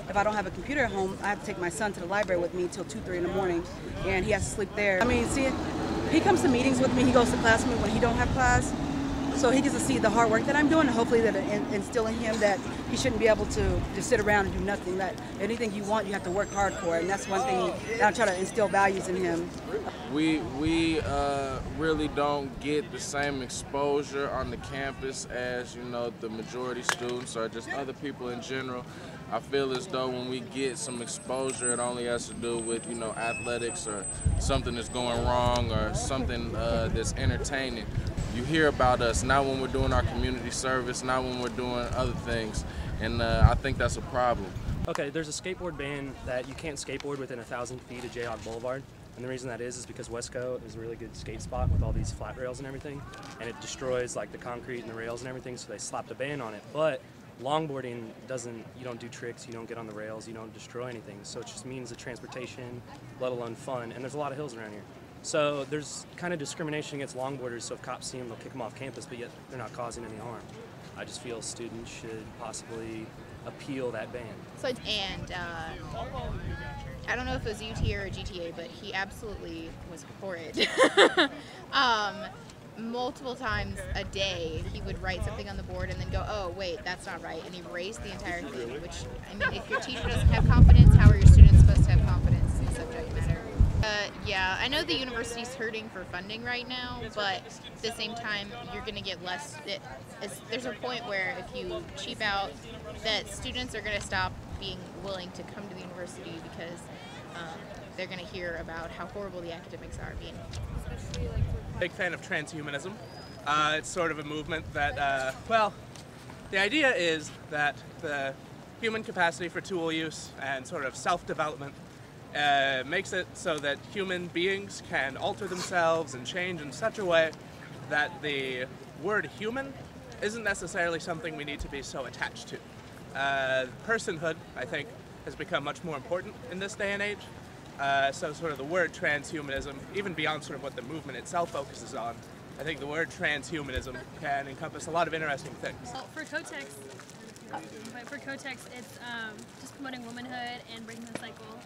If I don't have a computer at home, I have to take my son to the library with me till 2, 3 in the morning, and he has to sleep there. I mean, see, he comes to meetings with me, he goes to class with me when he don't have class, so he gets to see the hard work that I'm doing, and hopefully that instill in him that he shouldn't be able to just sit around and do nothing, that anything you want, you have to work hard for, and that's one thing that I try to instill values in him. We really don't get the same exposure on the campus as, you know, the majority students or just other people in general. I feel as though when we get some exposure, it only has to do with, you know, athletics or something that's going wrong or something that's entertaining. You hear about us, not when we're doing our community service, not when we're doing other things, and I think that's a problem. Okay, there's a skateboard ban that you can't skateboard within 1,000 feet of Jayhawk Boulevard. And the reason that is because Westco is a really good skate spot with all these flat rails and everything, and it destroys like the concrete and the rails and everything, so they slapped a ban on it. But longboarding doesn't, you don't do tricks, you don't get on the rails, you don't destroy anything. So it just means the transportation, let alone fun, and there's a lot of hills around here. So there's kind of discrimination against longboarders, so if cops see them, they'll kick them off campus, but yet they're not causing any harm. I just feel students should possibly appeal that ban. And I don't know if it was UT or GTA, but he absolutely was horrid. Multiple times a day, he would write something on the board and then go, oh, wait, that's not right, and erase the entire thing, which, I mean, if your teacher doesn't have confidence, how are your students supposed to have confidence in the subject matter? Yeah, I know the university's hurting for funding right now, but at the same time, you're going to get less. There's a point where if you cheap out, that students are going to stop being willing to come to the university because they're going to hear about how horrible the academics are being. Big fan of transhumanism. It's sort of a movement that, well, the idea is that the human capacity for tool use and sort of self-development makes it so that human beings can alter themselves and change in such a way that the word human isn't necessarily something we need to be so attached to. Personhood, I think, has become much more important in this day and age. So sort of the word transhumanism, even beyond sort of what the movement itself focuses on, I think the word transhumanism can encompass a lot of interesting things. Well, for KUJH, it's just promoting womanhood and breaking the cycle.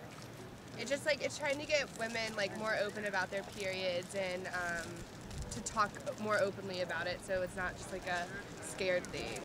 It's trying to get women more open about their periods and to talk more openly about it, so it's not just a scared thing.